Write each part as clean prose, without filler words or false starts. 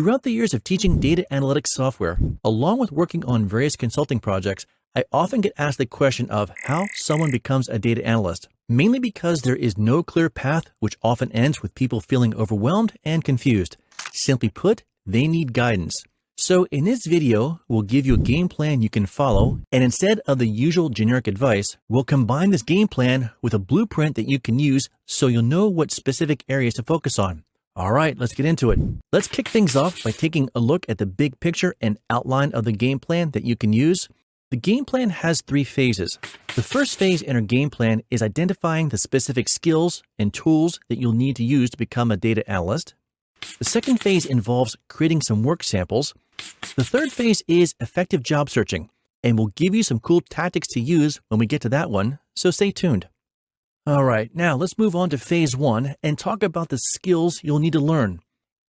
Throughout the years of teaching data analytics software, along with working on various consulting projects, I often get asked the question of how someone becomes a data analyst, mainly because there is no clear path, which often ends with people feeling overwhelmed and confused. Simply put, they need guidance. So in this video, we'll give you a game plan you can follow, and instead of the usual generic advice, we'll combine this game plan with a blueprint that you can use so you'll know what specific areas to focus on. All right, let's get into it. Let's kick things off by taking a look at the big picture and outline of the game plan that you can use. The game plan has 3 phases. The first phase in our game plan is identifying the specific skills and tools that you'll need to use to become a data analyst. The second phase involves creating some work samples. The third phase is effective job searching, and we'll give you some cool tactics to use when we get to that one, so stay tuned. All right, now let's move on to phase 1 and talk about the skills you'll need to learn.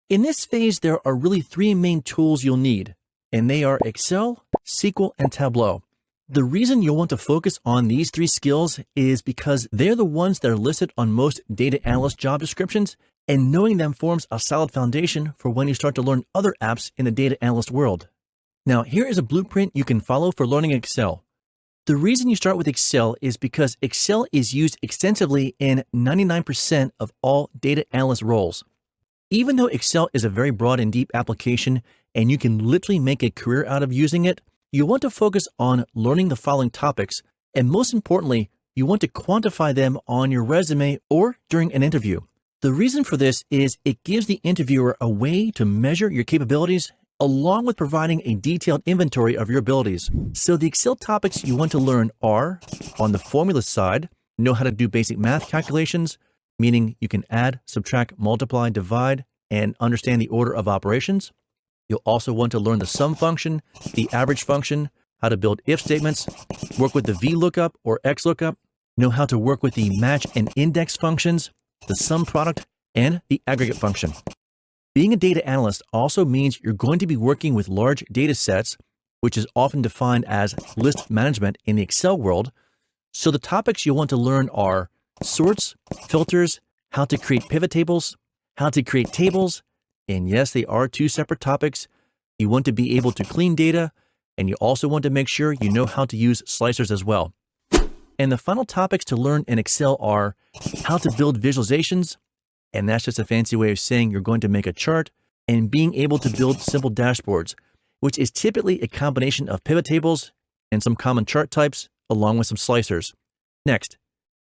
In this phase, there are really 3 main tools you'll need, and they are Excel, SQL, and Tableau. The reason you'll want to focus on these 3 skills is because they're the ones that are listed on most data analyst job descriptions, and knowing them forms a solid foundation for when you start to learn other apps in the data analyst world. Now, here is a blueprint you can follow for learning Excel. The reason you start with Excel is because Excel is used extensively in 99% of all data analyst roles. Even though Excel is a very broad and deep application, and you can literally make a career out of using it, you want to focus on learning the following topics, and most importantly, you want to quantify them on your resume or during an interview. The reason for this is it gives the interviewer a way to measure your capabilities along with providing a detailed inventory of your abilities. So the Excel topics you want to learn are, on the formula side, know how to do basic math calculations, meaning you can add, subtract, multiply, divide, and understand the order of operations. You'll also want to learn the sum function, the average function, how to build if statements, work with the VLOOKUP or XLOOKUP, know how to work with the match and index functions, the sum product, and the aggregate function. Being a data analyst also means you're going to be working with large data sets, which is often defined as list management in the Excel world. So the topics you'll want to learn are sorts, filters, how to create pivot tables, how to create tables, and yes, they are 2 separate topics. You want to be able to clean data, and you also want to make sure you know how to use slicers as well. And the final topics to learn in Excel are how to build visualizations, and that's just a fancy way of saying you're going to make a chart, and being able to build simple dashboards, which is typically a combination of pivot tables and some common chart types, along with some slicers. Next,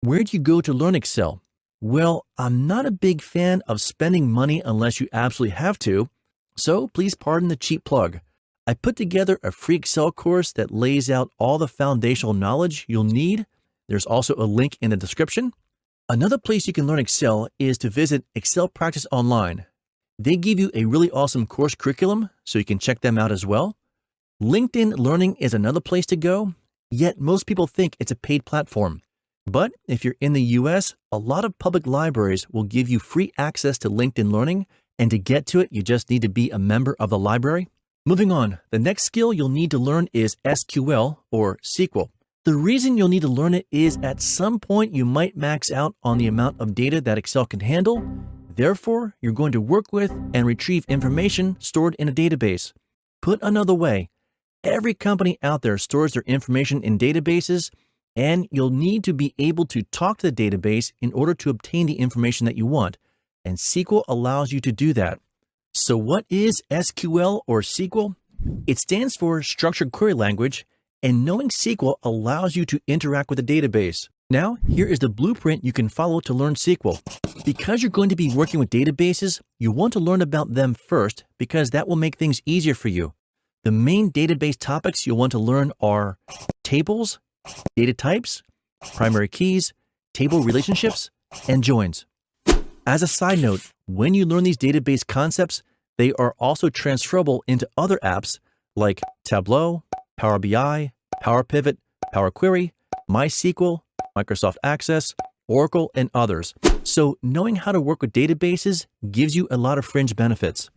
where do you go to learn Excel? Well, I'm not a big fan of spending money unless you absolutely have to, so please pardon the cheap plug. I put together a free Excel course that lays out all the foundational knowledge you'll need. There's also a link in the description. Another place you can learn Excel is to visit Excel Practice Online. They give you a really awesome course curriculum, so you can check them out as well. LinkedIn Learning is another place to go, yet most people think it's a paid platform. But if you're in the US, a lot of public libraries will give you free access to LinkedIn Learning, and to get to it, you just need to be a member of the library. Moving on, the next skill you'll need to learn is SQL or SQL. The reason you'll need to learn it is at some point you might max out on the amount of data that Excel can handle. Therefore, you're going to work with and retrieve information stored in a database. Put another way, every company out there stores their information in databases, and you'll need to be able to talk to the database in order to obtain the information that you want. And SQL allows you to do that. So what is SQL or SQL? It stands for Structured Query Language, and knowing SQL allows you to interact with the database. Now, here is the blueprint you can follow to learn SQL. Because you're going to be working with databases, you want to learn about them first because that will make things easier for you. The main database topics you'll want to learn are tables, data types, primary keys, table relationships, and joins. As a side note, when you learn these database concepts, they are also transferable into other apps like Tableau, Power BI, Power Pivot, Power Query, MySQL, Microsoft Access, Oracle, and others. So knowing how to work with databases gives you a lot of fringe benefits.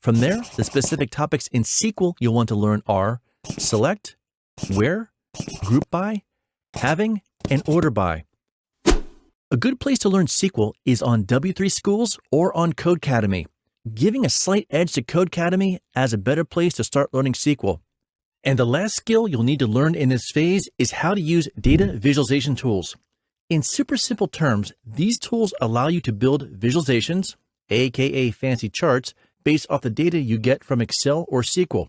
From there, the specific topics in SQL you'll want to learn are select, where, group by, having, and order by. A good place to learn SQL is on W3 Schools or on Codecademy. giving a slight edge to Codecademy as a better place to start learning SQL. And the last skill you'll need to learn in this phase is how to use data visualization tools. In super simple terms, these tools allow you to build visualizations, aka fancy charts, based off the data you get from Excel or SQL.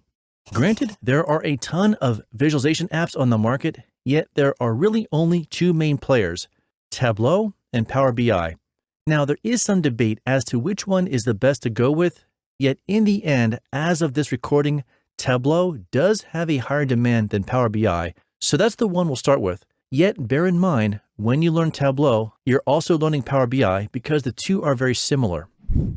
Granted, there are a ton of visualization apps on the market, yet there are really only two main players, Tableau and Power BI. Now, there is some debate as to which one is the best to go with, yet in the end, as of this recording, Tableau does have a higher demand than Power BI, so that's the one we'll start with. Yet, bear in mind, when you learn Tableau, you're also learning Power BI because the two are very similar.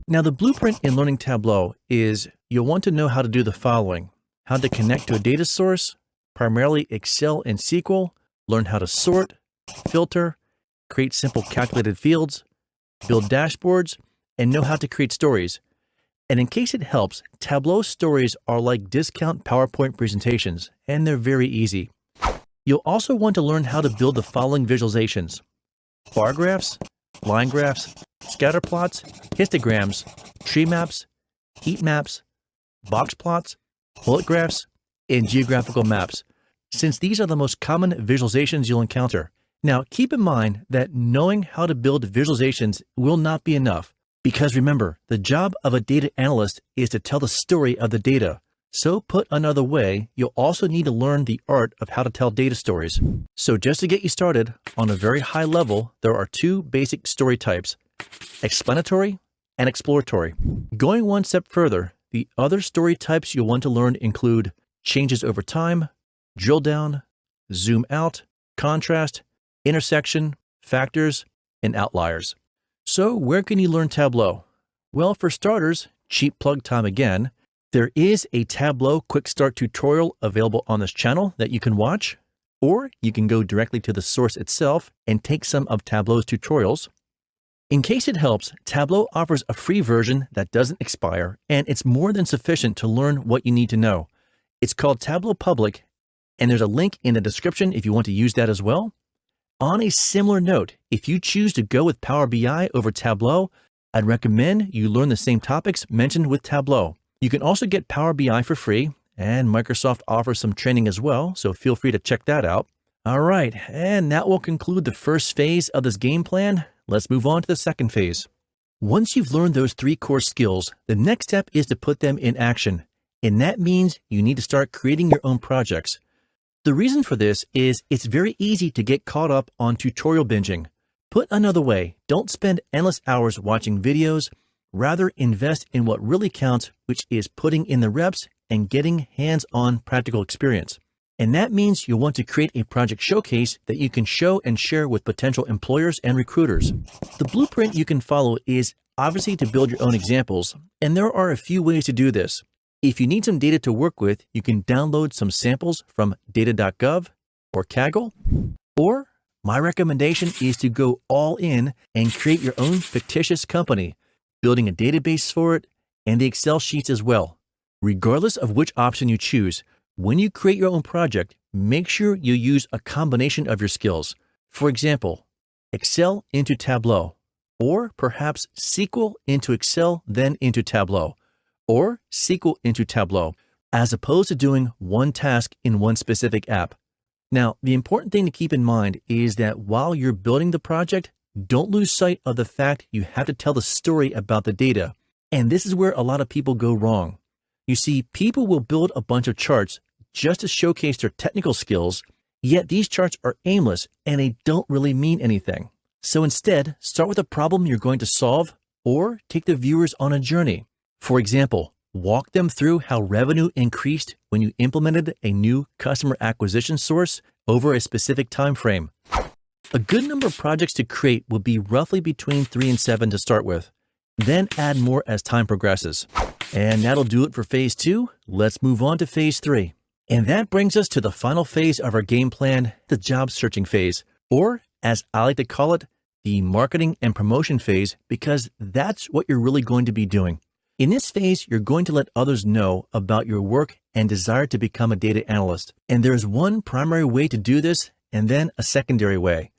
Now, the blueprint in learning Tableau is you'll want to know how to do the following: how to connect to a data source, primarily Excel and SQL, learn how to sort, filter, create simple calculated fields, build dashboards, and know how to create stories. And in case it helps, Tableau stories are like discount PowerPoint presentations, and they're very easy. You'll also want to learn how to build the following visualizations: bar graphs, line graphs, scatter plots, histograms, tree maps, heat maps, box plots, bullet graphs, and geographical maps, since these are the most common visualizations you'll encounter. Now, keep in mind that knowing how to build visualizations will not be enough, because remember, the job of a data analyst is to tell the story of the data. So put another way, you'll also need to learn the art of how to tell data stories. So just to get you started, on a very high level, there are two basic story types: explanatory and exploratory. Going one step further, the other story types you'll want to learn include changes over time, drill down, zoom out, contrast, intersection, factors, and outliers. So where can you learn Tableau? Well, for starters, cheap plug time again, there is a Tableau Quick Start tutorial available on this channel that you can watch, or you can go directly to the source itself and take some of Tableau's tutorials. In case it helps, Tableau offers a free version that doesn't expire, and it's more than sufficient to learn what you need to know. It's called Tableau Public, and there's a link in the description if you want to use that as well. On a similar note, if you choose to go with Power BI over Tableau, I'd recommend you learn the same topics mentioned with Tableau. You can also get Power BI for free, and Microsoft offers some training as well, so feel free to check that out. All right, and that will conclude the first phase of this game plan. Let's move on to the second phase. Once you've learned those three core skills, the next step is to put them in action, and that means you need to start creating your own projects. The reason for this is it's very easy to get caught up on tutorial binging. Put another way, don't spend endless hours watching videos. Rather, invest in what really counts, which is putting in the reps and getting hands-on practical experience. And that means you'll want to create a project showcase that you can show and share with potential employers and recruiters. The blueprint you can follow is obviously to build your own examples, and there are a few ways to do this. If you need some data to work with, you can download some samples from data.gov or Kaggle, or my recommendation is to go all in and create your own fictitious company, building a database for it, and the Excel sheets as well. Regardless of which option you choose, when you create your own project, make sure you use a combination of your skills. For example, Excel into Tableau, or perhaps SQL into Excel, then into Tableau, or SQL into Tableau, as opposed to doing one task in one specific app. Now, the important thing to keep in mind is that while you're building the project, don't lose sight of the fact you have to tell the story about the data. And this is where a lot of people go wrong. You see, people will build a bunch of charts just to showcase their technical skills, yet these charts are aimless and they don't really mean anything. So instead, start with a problem you're going to solve, or take the viewers on a journey. For example, walk them through how revenue increased when you implemented a new customer acquisition source over a specific time frame. A good number of projects to create will be roughly between 3 and 7 to start with. Then add more as time progresses. And that'll do it for phase 2. Let's move on to phase 3. And that brings us to the final phase of our game plan, the job searching phase, or as I like to call it, the marketing and promotion phase, because that's what you're really going to be doing. In this phase, you're going to let others know about your work and desire to become a data analyst. And there's one primary way to do this, and then a secondary way.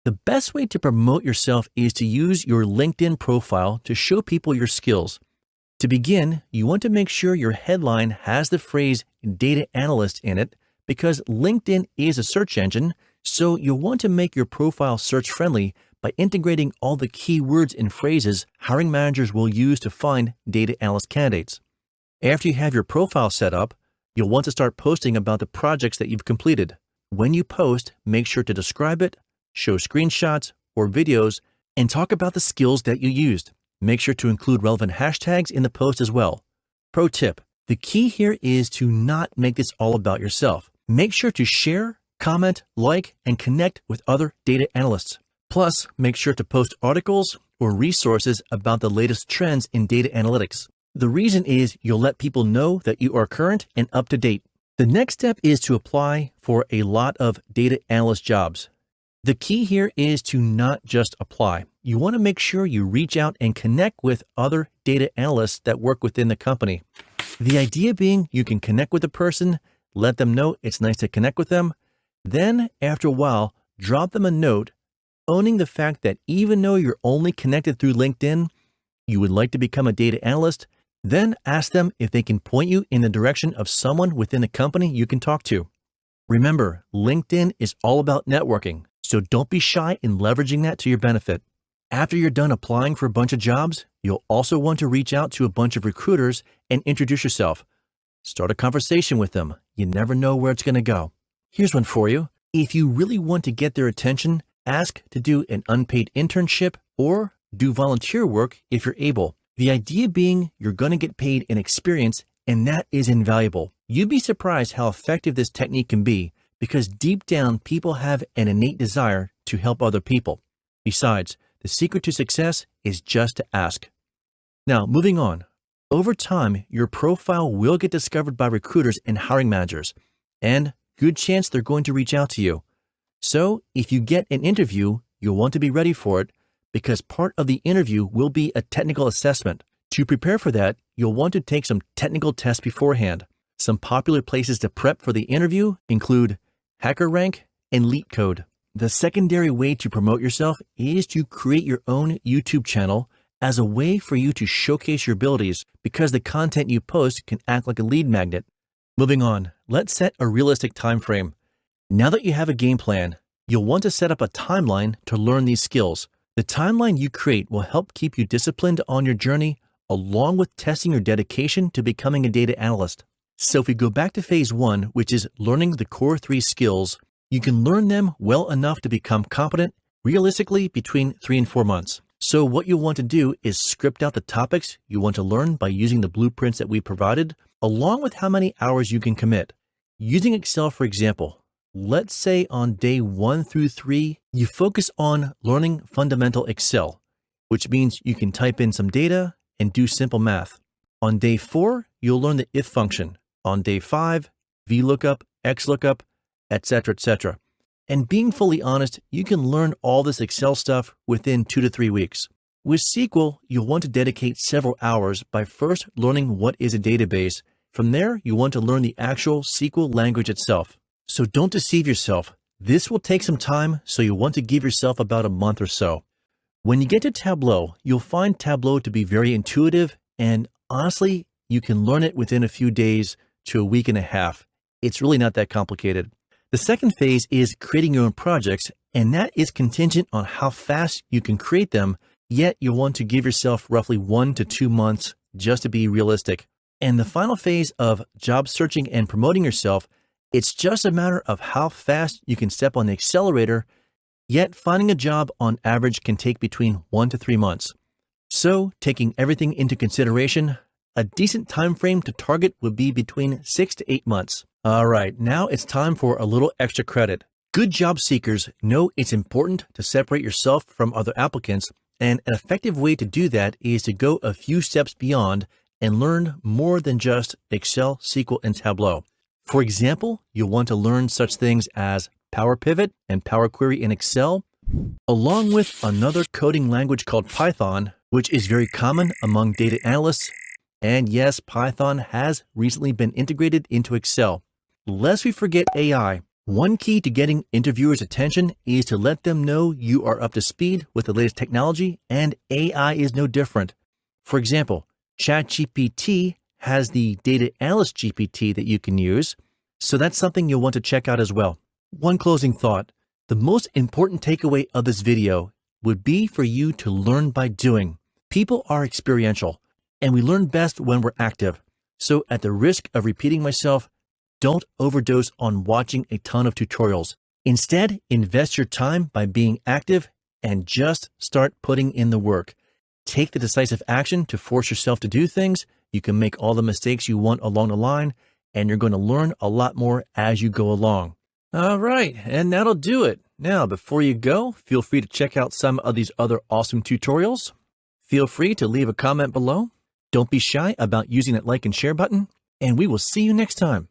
The best way to promote yourself is to use your LinkedIn profile to show people your skills. To begin, you want to make sure your headline has the phrase data analyst in it because LinkedIn is a search engine, so you'll want to make your profile search friendly by integrating all the keywords and phrases hiring managers will use to find data analyst candidates. After you have your profile set up, you'll want to start posting about the projects that you've completed. When you post, make sure to describe it, show screenshots or videos, and talk about the skills that you used. Make sure to include relevant hashtags in the post as well. Pro tip, the key here is to not make this all about yourself. Make sure to share, comment, like, and connect with other data analysts. Plus, make sure to post articles or resources about the latest trends in data analytics. The reason is you'll let people know that you are current and up to date. The next step is to apply for a lot of data analyst jobs. The key here is to not just apply. You want to make sure you reach out and connect with other data analysts that work within the company. The idea being you can connect with a person, let them know it's nice to connect with them, then after a while, drop them a note owning the fact that even though you're only connected through LinkedIn, you would like to become a data analyst, then ask them if they can point you in the direction of someone within the company you can talk to. Remember, LinkedIn is all about networking, so don't be shy in leveraging that to your benefit. After you're done applying for a bunch of jobs, you'll also want to reach out to a bunch of recruiters and introduce yourself. Start a conversation with them. You never know where it's going to go. Here's one for you. If you really want to get their attention, ask to do an unpaid internship or do volunteer work if you're able. The idea being you're going to get paid in experience, and that is invaluable. You'd be surprised how effective this technique can be because deep down, people have an innate desire to help other people. Besides, the secret to success is just to ask. Now, moving on. Over time, your profile will get discovered by recruiters and hiring managers, and good chance they're going to reach out to you. So, if you get an interview, you'll want to be ready for it because part of the interview will be a technical assessment. To prepare for that, you'll want to take some technical tests beforehand. Some popular places to prep for the interview include HackerRank and LeetCode. The secondary way to promote yourself is to create your own YouTube channel as a way for you to showcase your abilities because the content you post can act like a lead magnet. Moving on, let's set a realistic time frame. Now that you have a game plan, you'll want to set up a timeline to learn these skills. The timeline you create will help keep you disciplined on your journey along with testing your dedication to becoming a data analyst. So if we go back to phase 1, which is learning the core 3 skills, you can learn them well enough to become competent realistically between 3 and 4 months. So what you'll want to do is script out the topics you want to learn by using the blueprints that we provided, along with how many hours you can commit. Using Excel, for example, let's say on day 1 through 3, you focus on learning fundamental Excel, which means you can type in some data and do simple math. On day 4, you'll learn the if function. On day 5, VLOOKUP, XLOOKUP, etc., etc. And being fully honest, you can learn all this Excel stuff within 2 to 3 weeks. With SQL, you'll want to dedicate several hours by first learning what is a database. From there, you want to learn the actual SQL language itself. So don't deceive yourself. This will take some time, so you'll want to give yourself about a month or so. When you get to Tableau, you'll find Tableau to be very intuitive, and honestly, you can learn it within a few days to a week and a half. It's really not that complicated. The second phase is creating your own projects, and that is contingent on how fast you can create them, yet you'll want to give yourself roughly 1 to 2 months just to be realistic. And the final phase of job searching and promoting yourself, it's just a matter of how fast you can step on the accelerator, yet finding a job on average can take between 1 to 3 months. So, taking everything into consideration, a decent time frame to target would be between 6 to 8 months. All right, now it's time for a little extra credit. Good job seekers know it's important to separate yourself from other applicants, and an effective way to do that is to go a few steps beyond and learn more than just Excel, SQL, and Tableau. For example, you'll want to learn such things as Power Pivot and Power Query in Excel, along with another coding language called Python, which is very common among data analysts. And yes, Python has recently been integrated into Excel. Lest we forget AI, one key to getting interviewers' attention is to let them know you are up to speed with the latest technology, and AI is no different. For example, ChatGPT has the Data Analyst GPT that you can use, so that's something you'll want to check out as well. One closing thought. The most important takeaway of this video would be for you to learn by doing. People are experiential, and we learn best when we're active. So at the risk of repeating myself, don't overdose on watching a ton of tutorials. Instead, invest your time by being active and just start putting in the work. Take the decisive action to force yourself to do things. You can make all the mistakes you want along the line, and you're going to learn a lot more as you go along. All right, and that'll do it. Now, before you go, feel free to check out some of these other awesome tutorials. Feel free to leave a comment below. Don't be shy about using that like and share button, and we will see you next time.